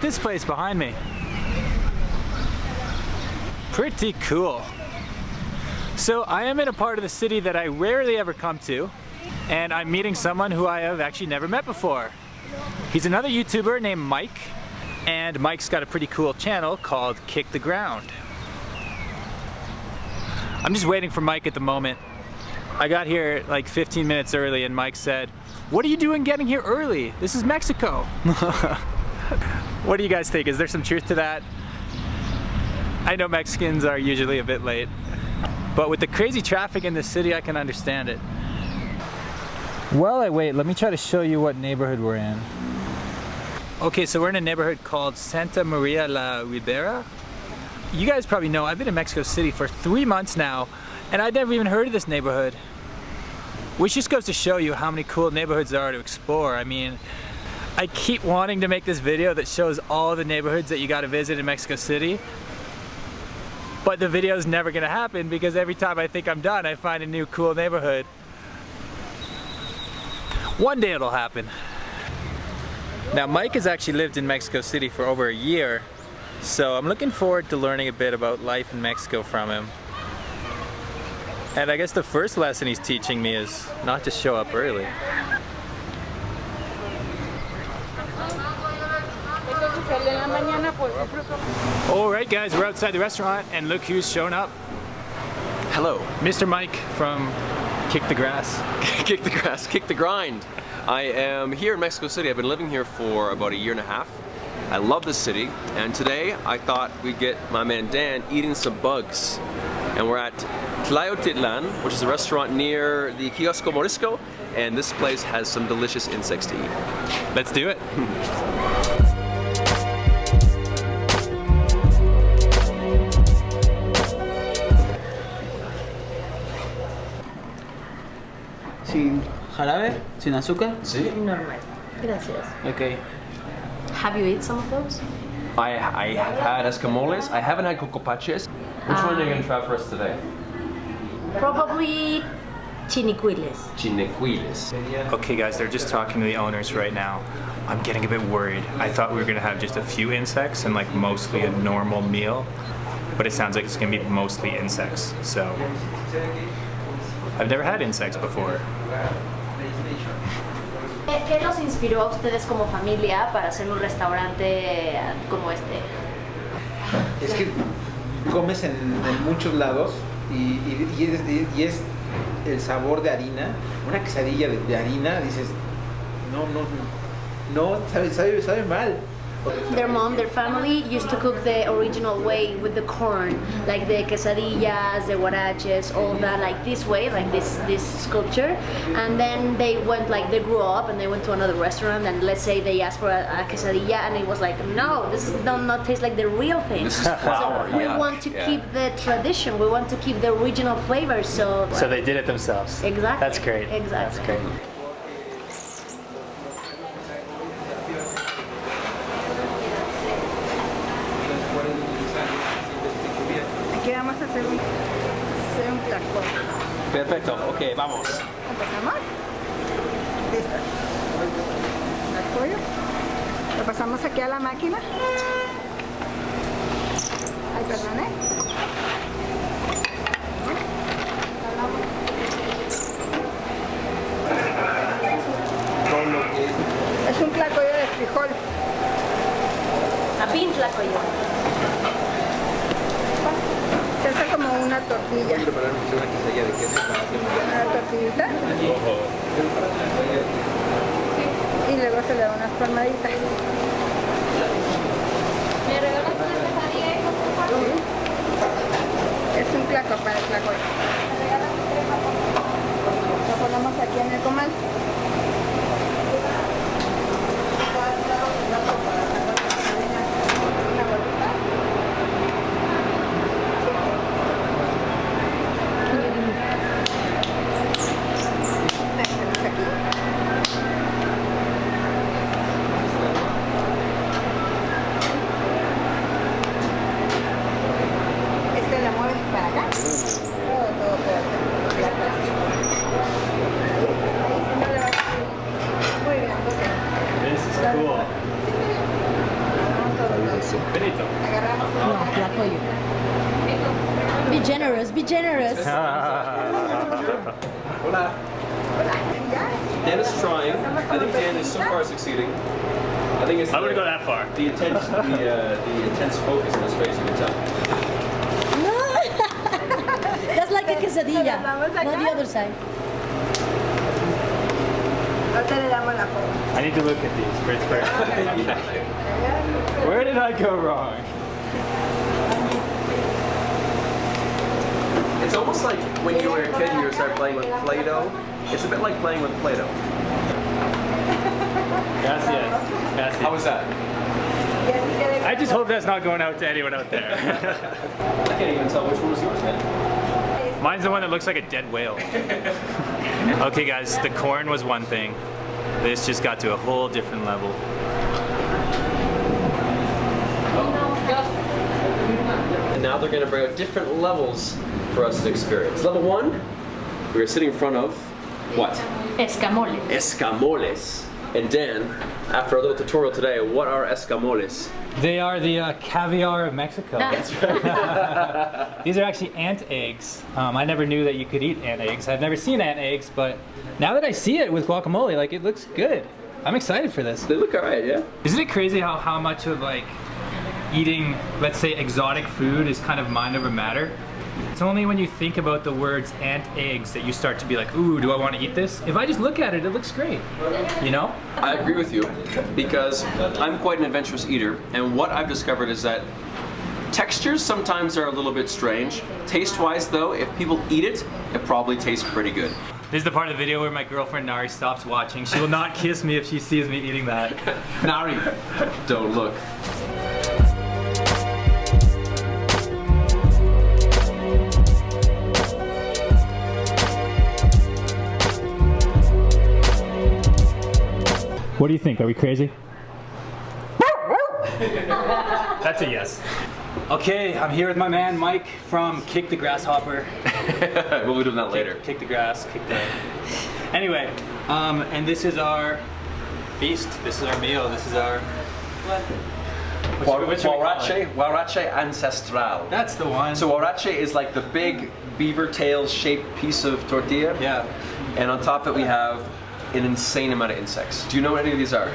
this place behind me. Pretty cool. So I am in a part of the city that I rarely ever come to, and I'm meeting someone who I have actually never met before. He's another YouTuber named Mike, and Mike's got a pretty cool channel called Kick the Ground. I'm just waiting for Mike at the moment. I got here like 15 minutes early and Mike said, "What are you doing getting here early? This is Mexico." What do you guys think? Is there some truth to that? I know Mexicans are usually a bit late, but with the crazy traffic in this city, I can understand it. While I wait, let me try to show you what neighborhood we're in. Okay, so we're in a neighborhood called Santa Maria la Ribera. You guys probably know I've been in Mexico City for 3 months now, and I'd never even heard of this neighborhood. Which just goes to show you how many cool neighborhoods there are to explore. I mean, I keep wanting to make this video that shows all the neighborhoods that you gotta visit in Mexico City, but the video's never gonna happen because every time I think I'm done, I find a new cool neighborhood. One day it'll happen. Now, Mike has actually lived in Mexico City for over a year, so I'm looking forward to learning a bit about life in Mexico from him. And I guess the first lesson he's teaching me is not to show up early. Alright guys, we're outside the restaurant and look who's shown up. Hello. Mr. Mike from Kick the Grass. Kick the grass, kick the grind. I am here in Mexico City. I've been living here for about 1.5 years. I love this city, and today I thought we'd get my man Dan eating some bugs. And we're at Tlacoyotitlan, which is a restaurant near the Kiosco Morisco, and this place has some delicious insects to eat. Let's do it. Sin jarabe, sin azúcar. Sí. Normal. Gracias. Okay. Have you eaten some of those? I have had escamoles. I haven't had cocopaches. Which one are you going to try for us today? Probably chinicuiles. Chinequiles. Okay guys, they're just talking to the owners right now. I'm getting a bit worried. I thought we were gonna have just a few insects and like mostly a normal meal, but it sounds like it's gonna be mostly insects. So, I've never had insects before. ¿Qué los inspiró a ustedes como familia para hacer un restaurante como este? Es que comes en muchos lados y es el sabor de harina, una quesadilla de harina, dices, no, sabe mal. Their mom, their family used to cook the original way with the corn, like the quesadillas, the huaraches, all that, like this way, like this sculpture. And then they went, like they grew up and they went to another restaurant and let's say they asked for a quesadilla and it was like, no, this does not taste like the real thing. This is flour. So we want to keep the tradition, we want to keep the original flavor, so they did it themselves. Exactly. That's great. Exactly. That's great. Aquí vamos a hacer un taco. Perfecto, ok, vamos. ¿Empezamos? Listo. El pollo. Lo pasamos aquí a la máquina. Ay, perdón, Es un tlacoyo de frijol. A pin tlacoyo. Se hace como una tortilla. Una tortillita. Y luego se le da unas palmaditas. ¿Me regalas una quesadilla y por favor? Es un tlaco para el tlacoyo. Lo ponemos aquí en el comal. Una bolita. Este la mueves para acá. Todo. generous. Hola. Dan is trying. I think Dan is so far succeeding. I think it's I wouldn't go that far. the intense focus in his face, you can tell. No. That's like a quesadilla, not the other side. Ahorita le damos la foto. I need to look at these for inspiration. Where did I go wrong? It's almost like when you were a kid and you start playing with Play-Doh. It's a bit like playing with Play-Doh. Gracias. Gracias. How was that? I just hope that's not going out to anyone out there. I can't even tell which one was yours, man. Mine's the one that looks like a dead whale. Okay guys, the corn was one thing. This just got to a whole different level. And now they're going to bring out different levels for us to experience. Level 1, we are sitting in front of what? Escamoles. Escamoles. And Dan, after a little tutorial today, what are escamoles? They are the caviar of Mexico. That's right. These are actually ant eggs. I never knew that you could eat ant eggs. I've never seen ant eggs, but now that I see it with guacamole, like it looks good. I'm excited for this. They look alright, yeah? Isn't it crazy how much of like eating, let's say, exotic food is kind of mind over matter? It's only when you think about the words ant eggs that you start to be like, ooh, do I want to eat this? If I just look at it, it looks great, you know? I agree with you because I'm quite an adventurous eater, and what I've discovered is that textures sometimes are a little bit strange. Taste-wise though, if people eat it, it probably tastes pretty good. This is the part of the video where my girlfriend Nari stops watching. She will not kiss me if she sees me eating that. Nari, don't look. What do you think? Are we crazy? That's a yes. Okay, I'm here with my man Mike from Kick the Grasshopper. We'll be doing that later. Kick the grass, kick the... Anyway, and this is our feast. This is our meal. This is our... What should we call it? Huarache ancestral. That's the one. So huarache is like the big beaver tail shaped piece of tortilla. Yeah. And on top of it we have an insane amount of insects. Do you know what any of these are?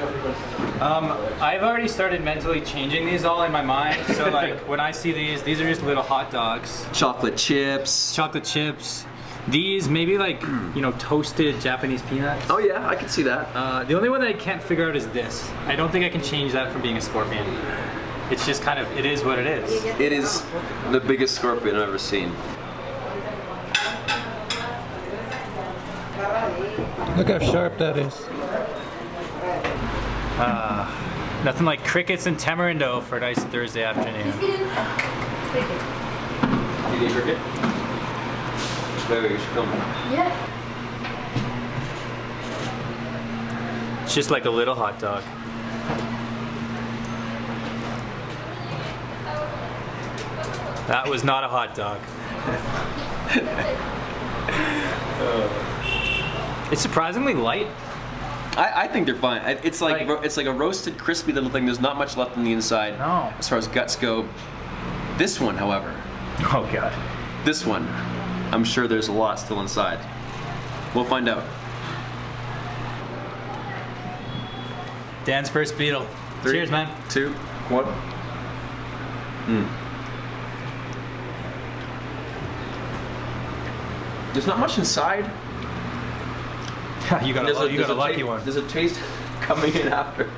I've already started mentally changing these all in my mind. So like when I see these are just little hot dogs. Chocolate chips. Chocolate chips. These maybe like, you know, toasted Japanese peanuts. Oh yeah, I can see that. The only one that I can't figure out is this. I don't think I can change that from being a scorpion. It's just kind of, it is what it is. It is the biggest scorpion I've ever seen. Look how sharp that is. Nothing like crickets and tamarindo for a nice Thursday afternoon. You need cricket? Maybe you should come. Yeah. It's just like a little hot dog. That was not a hot dog. It's surprisingly light. I think they're fine. It's like a roasted, crispy little thing. There's not much left on the inside. No. As far as guts go. This one, however, Oh god. this one, I'm sure there's a lot still inside. We'll find out. Dan's first beetle. 3, Cheers, man. 2, 1. There's not much inside. You got a lucky one. There's a taste coming in after.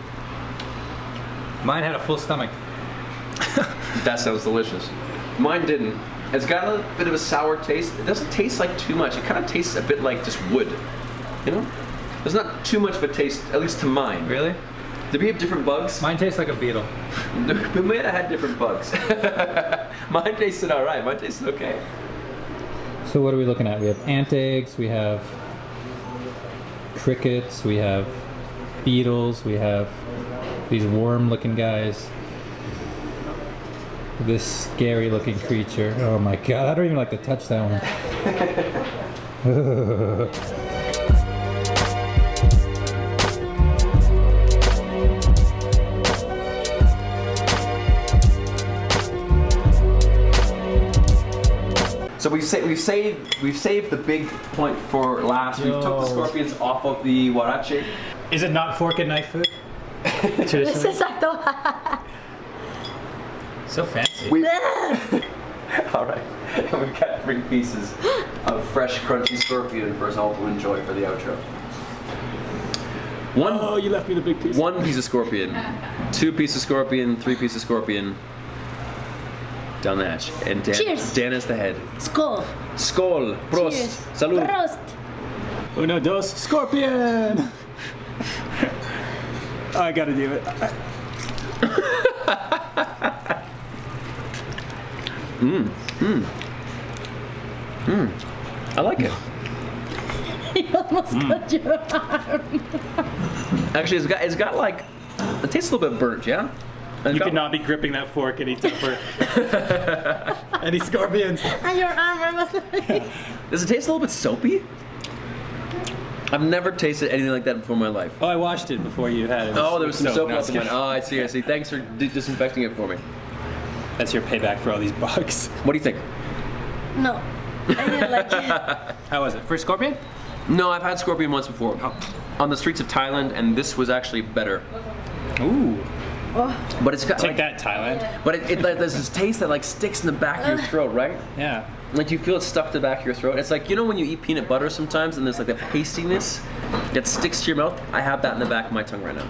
Mine had a full stomach. That sounds delicious. Mine didn't. It's got a bit of a sour taste. It doesn't taste like too much. It kind of tastes a bit like just wood. You know? There's not too much of a taste, at least to mine. Really? Did we have different bugs? Mine tastes like a beetle. We might have had different bugs. Mine tasted alright. Mine tasted okay. So what are we looking at? We have ant eggs, we have crickets, we have beetles, we have these worm-looking guys. This scary-looking creature. Oh my god, I don't even like to touch that one. So we've saved the big point for last. We took the scorpions off of the huarache. Is it not fork and knife food? Es exacto. So fancy. All right, and we've got 3 pieces of fresh, crunchy scorpion for us all to enjoy for the outro. Oh, you left me the big piece. 1 piece of scorpion, 2 pieces of scorpion, 3 pieces of scorpion. Down the hatch. And Dan, Cheers. Dan is the head. Skål. Skål! Prost! Cheers. Salud! Prost. Uno, dos, scorpion! I gotta do it. I like it. You almost cut your arm. Actually, it's got like, it tastes a little bit burnt, yeah? You could not be gripping that fork any tougher. Any scorpions? And your arm was like... Does it taste a little bit soapy? I've never tasted anything like that before in my life. Oh, I washed it before you had it. Oh, there was some soap No, left in mine. Oh, I see. Thanks for disinfecting it for me. That's your payback for all these bugs. What do you think? No. I didn't like it. How was it? First scorpion? No, I've had scorpion once before. On the streets of Thailand, and this was actually better. Ooh. But it's got Take that, Thailand. But it like, there's this taste that like sticks in the back of your throat, right? Yeah. Like you feel it stuck to the back of your throat. It's like, you know when you eat peanut butter sometimes and there's like that pastiness that sticks to your mouth? I have that in the back of my tongue right now.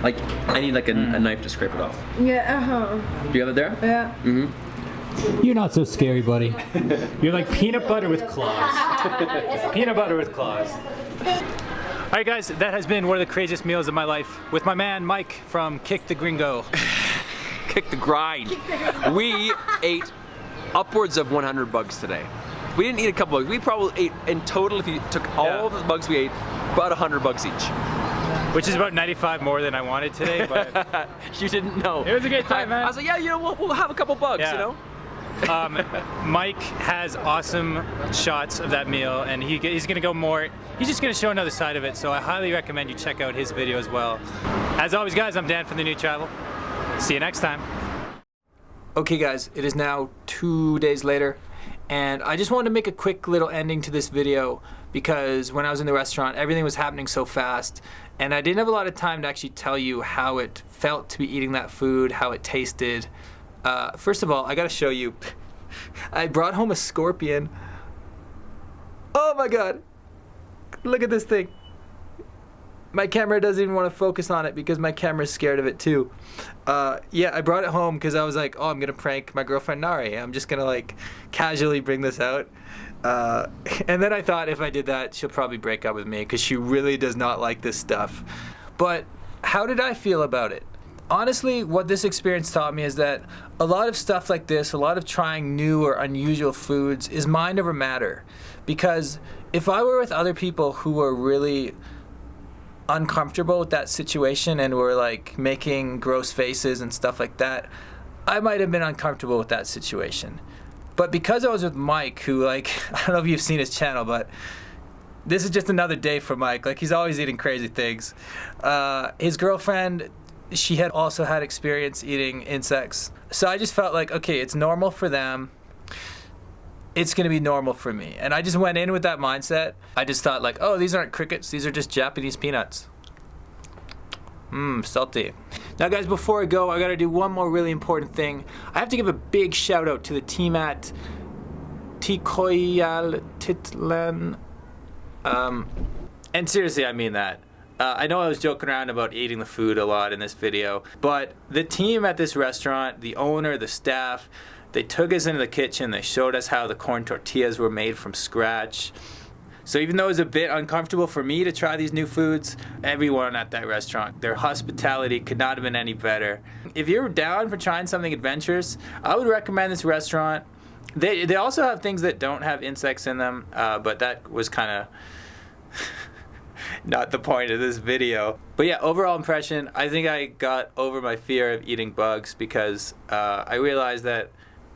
Like, I need like a knife to scrape it off. Yeah, Do you have it there? yeah. You're not so scary, buddy. You're like peanut butter with claws. Peanut butter with claws. All right, guys, that has been one of the craziest meals of my life with my man Mike from Kick the Gringo. Kick the grind. We ate upwards of 100 bugs today. We didn't eat a couple bugs. We probably ate in total, if you took all the bugs we ate, about 100 bugs each. Which is about 95 more than I wanted today, but You didn't know. it was a good time, man. I was like, yeah, you know, we'll have a couple bugs, Yeah. you know? Mike has awesome shots of that meal, and he's gonna go more. He's just gonna show another side of it, so I highly recommend you check out his video as well. As always, guys, I'm Dan from The New Travel. See you next time. Okay, guys, it is now 2 days later, and I just wanted to make a quick little ending to this video because when I was in the restaurant, everything was happening so fast, and I didn't have a lot of time to actually tell you how it felt to be eating that food, how it tasted. First of all, I gotta show you. I brought home a scorpion. Oh my god. Look at this thing. My camera doesn't even want to focus on it because my camera's scared of it too. Yeah, I brought it home because I was like, oh, I'm gonna prank my girlfriend Nari. I'm just gonna like casually bring this out. And then I thought if I did that, she'll probably break up with me because she really does not like this stuff. But how did I feel about it? Honestly, what this experience taught me is that a lot of stuff like this, a lot of trying new or unusual foods is mind over matter. Because if I were with other people who were really uncomfortable with that situation and were like making gross faces and stuff like that, I might have been uncomfortable with that situation. But because I was with Mike, who like, I don't know if you've seen his channel, but this is just another day for Mike. Like he's always eating crazy things. His girlfriend, she had also had experience eating insects. So I just felt like, okay, it's normal for them. It's gonna be normal for me. And I just went in with that mindset. I just thought like, oh, these aren't crickets, these are just Japanese peanuts. Salty. Now guys, before I go, I gotta do one more really important thing. I have to give a big shout out to the team at Tlacoyotitlan. And seriously, I mean that. I know I was joking around about eating the food a lot in this video, but the team at this restaurant, the owner, the staff, they took us into the kitchen, they showed us how the corn tortillas were made from scratch. So even though it was a bit uncomfortable for me to try these new foods, everyone at that restaurant, their hospitality could not have been any better. If you're down for trying something adventurous, I would recommend this restaurant. They also have things that don't have insects in them, but that was kind of not the point of this video. But yeah, overall impression, I think I got over my fear of eating bugs because I realized that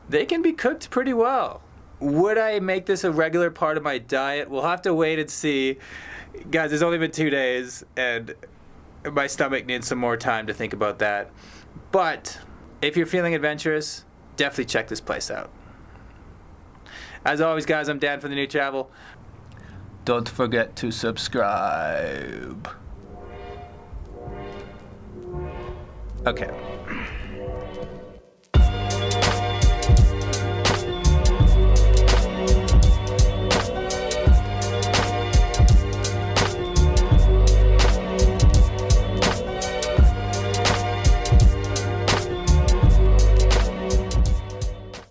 they can be cooked pretty well. Would I make this a regular part of my diet? We'll have to wait and see. Guys, it's only been 2 days and my stomach needs some more time to think about that. But if you're feeling adventurous, definitely check this place out. As always, guys, I'm Dan from The New Travel. Don't forget to subscribe. Okay.